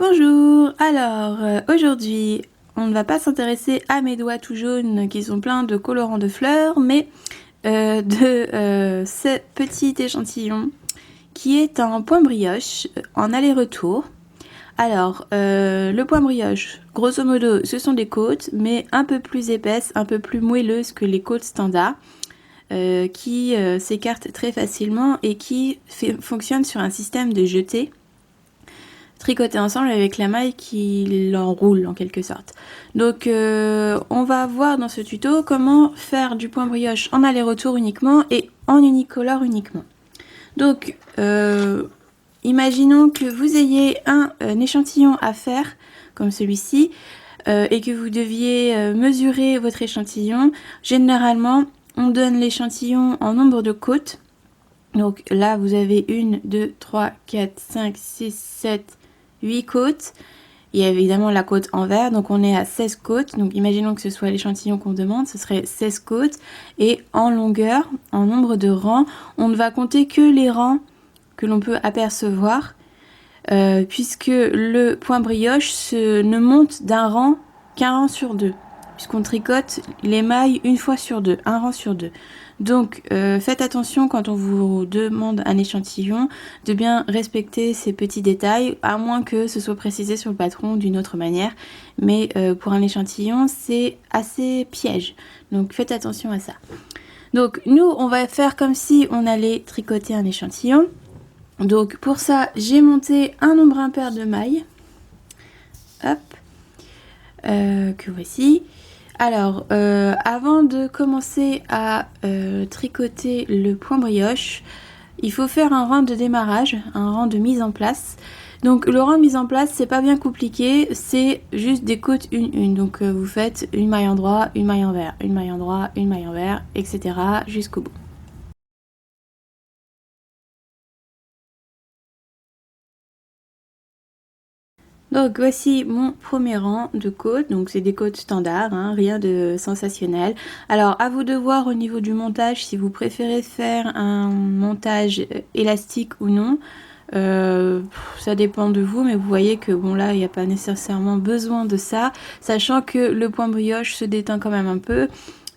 Bonjour, alors aujourd'hui on ne va pas s'intéresser à mes doigts tout jaunes qui sont pleins de colorants de fleurs, mais de ce petit échantillon qui est un point brioche en aller-retour. Alors le point brioche, grosso modo ce sont des côtes, mais un peu plus épaisses, un peu plus moelleuses que les côtes standards, qui s'écartent très facilement et qui fonctionnent sur un système de jeté tricoter ensemble avec la maille qui l'enroule en quelque sorte. Donc on va voir dans ce tuto comment faire du point brioche en aller-retour uniquement et en unicolore uniquement. Donc imaginons que vous ayez un échantillon à faire comme celui-ci et que vous deviez mesurer votre échantillon. Généralement on donne l'échantillon en nombre de côtes. Donc là vous avez 1, 2, 3, 4, 5, 6, 7, 8 côtes. Il y a évidemment la côte envers, donc on est à 16 côtes. Donc imaginons que ce soit l'échantillon qu'on demande, ce serait 16 côtes. Et en longueur, en nombre de rangs, on ne va compter que les rangs que l'on peut apercevoir, puisque le point brioche ne monte d'un rang qu'un rang sur deux, puisqu'on tricote les mailles une fois sur deux, un rang sur deux. Donc faites attention quand on vous demande un échantillon de bien respecter ces petits détails, à moins que ce soit précisé sur le patron d'une autre manière, mais pour un échantillon c'est assez piège, donc faites attention à ça. Donc nous on va faire comme si on allait tricoter un échantillon. Donc pour ça j'ai monté un nombre impair de mailles, hop, que voici. Alors, avant de commencer à tricoter le point brioche, il faut faire un rang de démarrage, un rang de mise en place. Donc le rang de mise en place, c'est pas bien compliqué, c'est juste des côtes une. Donc vous faites une maille en droit, une maille envers, une maille en droit, une maille envers, etc. jusqu'au bout. Donc voici mon premier rang de côtes, donc c'est des côtes standards, hein, rien de sensationnel. Alors à vous de voir au niveau du montage si vous préférez faire un montage élastique ou non. Ça dépend de vous, mais vous voyez que bon là il n'y a pas nécessairement besoin de ça, sachant que le point brioche se détend quand même un peu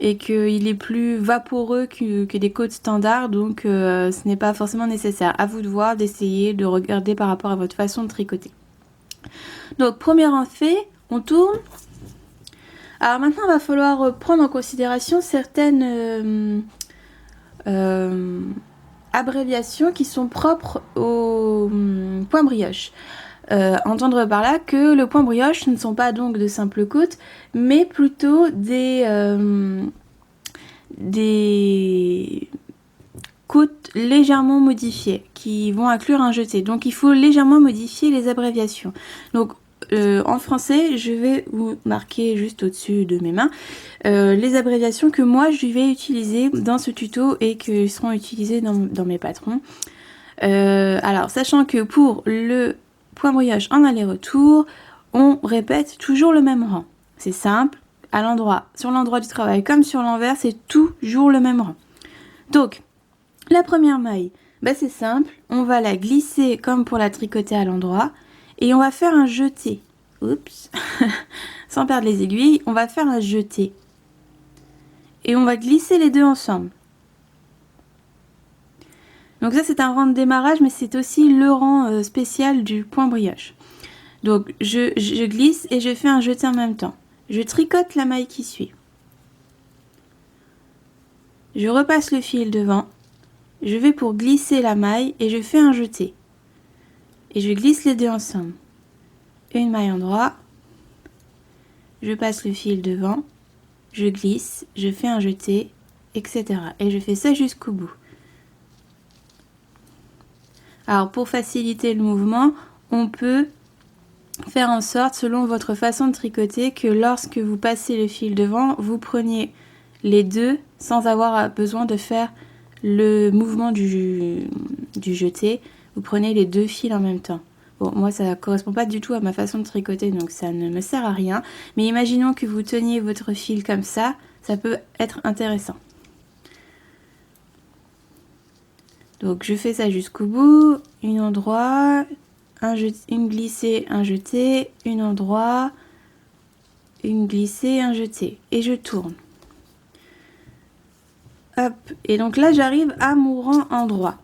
et qu'il est plus vaporeux que des côtes standards, donc ce n'est pas forcément nécessaire. À vous de voir, d'essayer, de regarder par rapport à votre façon de tricoter. Donc premier rang fait, on tourne. Alors maintenant il va falloir prendre en considération certaines abréviations qui sont propres au point brioche. Entendre par là que le point brioche ne sont pas donc de simples côtes, mais plutôt des côtes légèrement modifiées qui vont inclure un jeté. Donc il faut légèrement modifier les abréviations. Donc en français, je vais vous marquer juste au-dessus de mes mains les abréviations que moi je vais utiliser dans ce tuto et qui seront utilisées dans mes patrons. Alors, sachant que pour le point brioche en aller-retour, on répète toujours le même rang. C'est simple, à l'endroit, sur l'endroit du travail comme sur l'envers, c'est toujours le même rang. Donc, la première maille, bah c'est simple, on va la glisser comme pour la tricoter à l'endroit et on va faire un jeté. Oups, sans perdre les aiguilles, on va faire un jeté. Et on va glisser les deux ensemble. Donc ça c'est un rang de démarrage, mais c'est aussi le rang spécial du point brioche. Donc je glisse et je fais un jeté en même temps. Je tricote la maille qui suit. Je repasse le fil devant. Je vais pour glisser la maille et je fais un jeté. Et je glisse les deux ensemble. Une maille en droit. Je passe le fil devant. Je glisse, je fais un jeté, etc. Et je fais ça jusqu'au bout. Alors pour faciliter le mouvement, on peut faire en sorte, selon votre façon de tricoter, que lorsque vous passez le fil devant, vous preniez les deux sans avoir besoin de faire le mouvement du jeté. Vous prenez les deux fils en même temps. Bon, moi ça ne correspond pas du tout à ma façon de tricoter, donc ça ne me sert à rien. Mais imaginons que vous teniez votre fil comme ça peut être intéressant. Donc je fais ça jusqu'au bout, une en droit, une glissée, un jeté, une endroit, une glissée, un jeté. Et je tourne. Hop. Et donc là, j'arrive à mon rang endroit.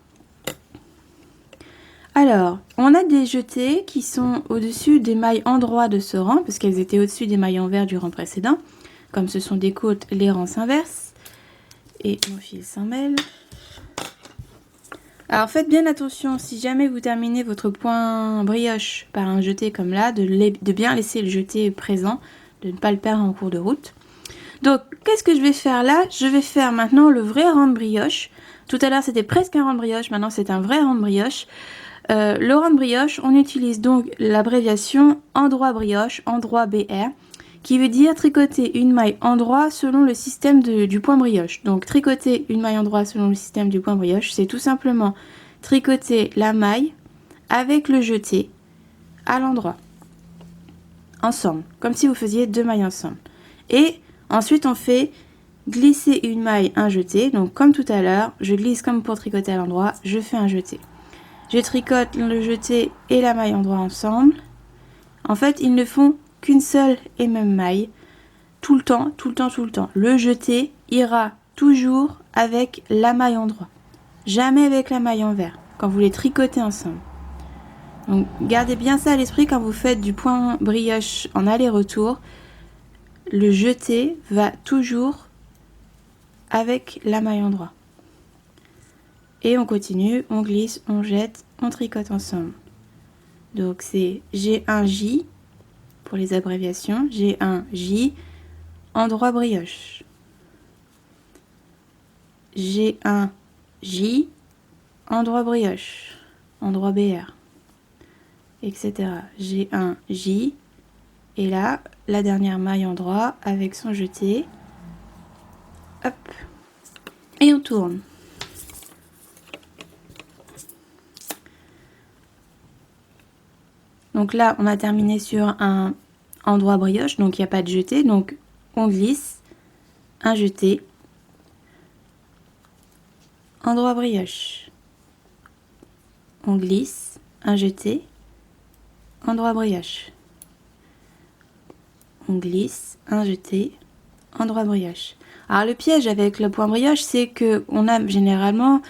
Alors, on a des jetés qui sont au-dessus des mailles endroits de ce rang, parce qu'elles étaient au-dessus des mailles envers du rang précédent. Comme ce sont des côtes, les rangs s'inversent. Et mon fil s'en mêle. Alors faites bien attention, si jamais vous terminez votre point brioche par un jeté comme là, de bien laisser le jeté présent, de ne pas le perdre en cours de route. Donc, qu'est-ce que je vais faire là? Je vais faire maintenant le vrai rang de brioche. Tout à l'heure, c'était presque un rang de brioche, maintenant c'est un vrai rang de brioche. Le rang de brioche, on utilise donc l'abréviation endroit brioche, endroit BR, qui veut dire tricoter une maille endroit selon le système du point brioche. Donc, tricoter une maille endroit selon le système du point brioche, c'est tout simplement tricoter la maille avec le jeté à l'endroit, ensemble, comme si vous faisiez deux mailles ensemble. Et ensuite, on fait glisser une maille, un jeté. Donc, comme tout à l'heure, je glisse comme pour tricoter à l'endroit, je fais un jeté. Je tricote le jeté et la maille endroit ensemble. En fait, ils ne font qu'une seule et même maille. Tout le temps, tout le temps, tout le temps. Le jeté ira toujours avec la maille endroit. Jamais avec la maille envers, quand vous les tricotez ensemble. Donc, gardez bien ça à l'esprit quand vous faites du point brioche en aller-retour. Le jeté va toujours avec la maille endroit. Et on continue, on glisse, on jette, on tricote ensemble. Donc c'est G1J pour les abréviations, G1J, endroit brioche. G1J, endroit brioche, endroit BR, etc. G1J, et là, la dernière maille endroit avec son jeté. Hop, et on tourne. Donc là, on a terminé sur un endroit brioche, donc il n'y a pas de jeté. Donc on glisse, un jeté, endroit brioche. On glisse, un jeté, endroit brioche. On glisse, un jeté, endroit brioche. Alors le piège avec le point brioche, c'est que on a généralement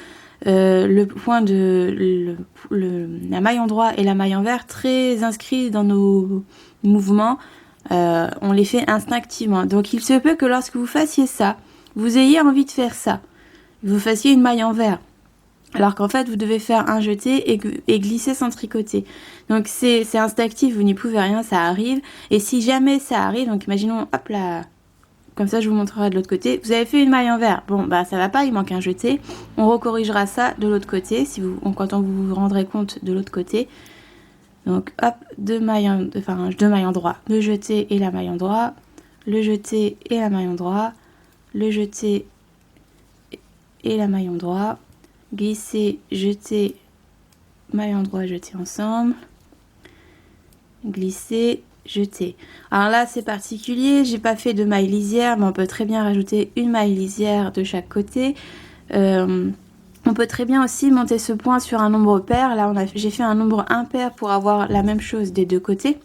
le point de la maille endroit et la maille envers très inscrits dans nos mouvements. On les fait instinctivement. Donc il se peut que lorsque vous fassiez ça, vous ayez envie de faire ça. Vous fassiez une maille envers. Alors qu'en fait, vous devez faire un jeté et glisser sans tricoter. Donc c'est instinctif, vous n'y pouvez rien, ça arrive. Et si jamais ça arrive, donc imaginons, hop là, comme ça je vous montrerai de l'autre côté. Vous avez fait une maille envers. Bon, bah ça va pas, il manque un jeté. On recorrigera ça de l'autre côté, quand on vous rendrez compte de l'autre côté. Donc hop, deux mailles endroit. Le jeté et la maille endroit. Le jeté et la maille endroit. Le jeté et la maille endroit. Glisser, jeter, maille endroit, jeter ensemble. Glisser, jeter. Alors là, c'est particulier, j'ai pas fait de maille lisière, mais on peut très bien rajouter une maille lisière de chaque côté. On peut très bien aussi monter ce point sur un nombre pair. Là, j'ai fait un nombre impair pour avoir la même chose des deux côtés.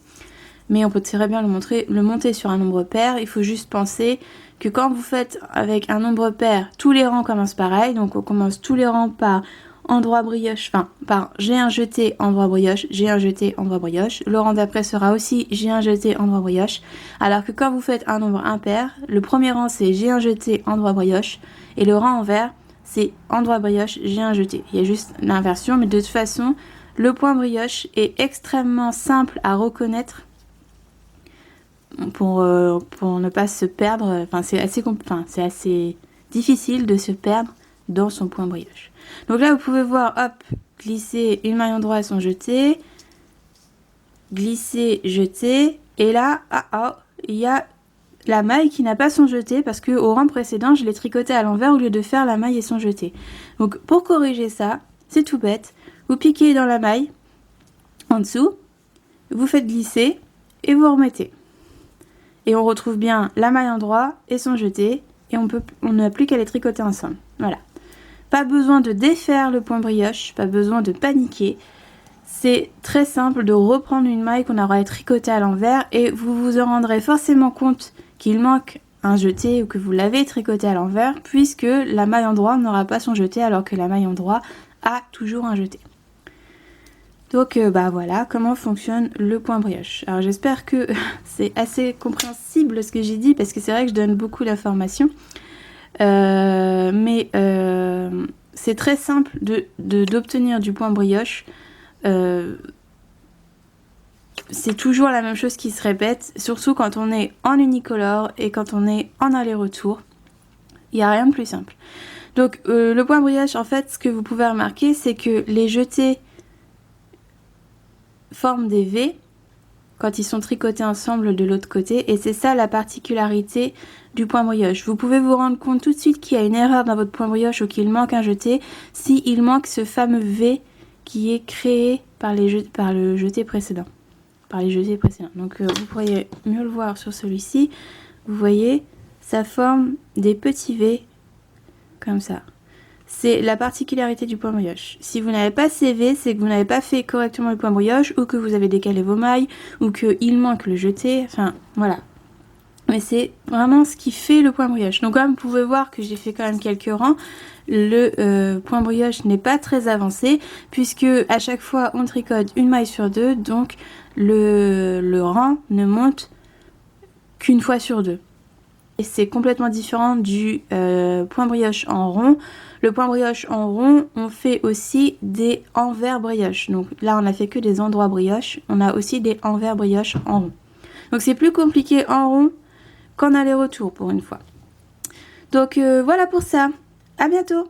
Mais on peut très bien le monter sur un nombre pair. Il faut juste penser que quand vous faites avec un nombre pair, tous les rangs commencent pareil. Donc on commence tous les rangs par endroit brioche, enfin par j'ai un jeté, endroit brioche, j'ai un jeté, endroit brioche. Le rang d'après sera aussi j'ai un jeté, endroit brioche. Alors que quand vous faites un nombre impair, le premier rang c'est j'ai un jeté, endroit brioche. Et le rang envers, c'est endroit brioche, j'ai un jeté. Il y a juste l'inversion, mais de toute façon, le point brioche est extrêmement simple à reconnaître pour ne pas se perdre. Enfin, c'est assez difficile de se perdre dans son point brioche. Donc là, vous pouvez voir, hop, glisser une maille endroit à son jeté, glisser, jeter, et là, il y a la maille qui n'a pas son jeté parce que au rang précédent, je l'ai tricoté à l'envers au lieu de faire la maille et son jeté. Donc pour corriger ça, c'est tout bête. Vous piquez dans la maille en dessous, vous faites glisser et vous remettez. Et on retrouve bien la maille endroit et son jeté et on n'a plus qu'à les tricoter ensemble. Voilà. Pas besoin de défaire le point brioche, pas besoin de paniquer. c'est très simple de reprendre une maille qu'on aura tricotée à l'envers et vous vous en rendrez forcément compte qu'il manque un jeté ou que vous l'avez tricoté à l'envers puisque la maille endroit n'aura pas son jeté alors que la maille endroit a toujours un jeté. Donc bah voilà comment fonctionne le point brioche. Alors j'espère que c'est assez compréhensible ce que j'ai dit parce que c'est vrai que je donne beaucoup d'informations. Mais c'est très simple d'obtenir du point brioche. C'est toujours la même chose qui se répète, surtout quand on est en unicolore et quand on est en aller-retour. Il n'y a rien de plus simple. Donc le point brioche, en fait, ce que vous pouvez remarquer, c'est que les jetés forment des V quand ils sont tricotés ensemble de l'autre côté, et c'est ça la particularité du point brioche. Vous pouvez vous rendre compte tout de suite qu'il y a une erreur dans votre point brioche ou qu'il manque un jeté, s'il manque ce fameux V qui est créé par le jeté précédent. Donc vous pourriez mieux le voir sur celui-ci. Vous voyez, ça forme des petits V comme ça. C'est la particularité du point brioche. Si vous n'avez pas ces V, c'est que vous n'avez pas fait correctement le point brioche ou que vous avez décalé vos mailles ou qu'il manque le jeté. Enfin, voilà. Mais c'est vraiment ce qui fait le point brioche. Donc comme vous pouvez voir que j'ai fait quand même quelques rangs, le point brioche n'est pas très avancé puisque à chaque fois on tricote une maille sur deux, donc le rang ne monte qu'une fois sur deux. Et c'est complètement différent du point brioche en rond. Le point brioche en rond, on fait aussi des envers brioche. Donc là, on a fait que des endroits brioche. On a aussi des envers brioche en rond. Donc c'est plus compliqué en rond qu'en aller-retour pour une fois. Donc voilà pour ça. À bientôt!